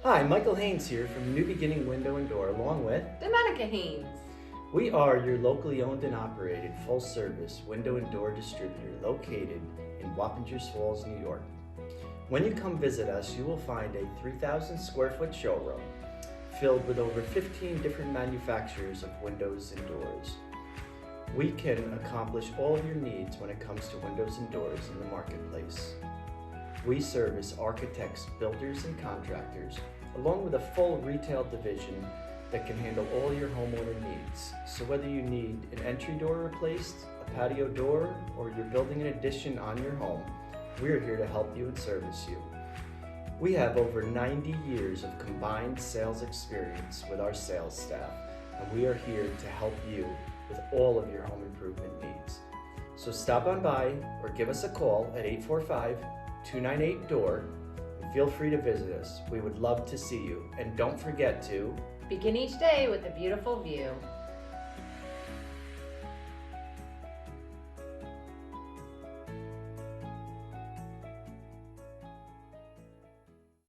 Hi, Michael Haynes here from New Beginning Window and Door, along with Domenica Haynes. we are your locally owned and operated full-service window and door distributor located in Wappingers Falls, New York. When you come visit us, you will find a 3,000 square foot showroom filled with over 15 different manufacturers of windows and doors. We can accomplish all of your needs when it comes to windows and doors in the marketplace. We service architects, builders, and contractors, along with a full retail division that can handle all your homeowner needs. So whether you need an entry door replaced, a patio door, or you're building an addition on your home, we're here to help you and service you. We have over 90 years of combined sales experience with our sales staff, and we are here to help you with all of your home improvement needs. So stop on by or give us a call at 845-298-DOOR. Feel free to visit us. We would love to see you. And don't forget to Begin each day with a beautiful view.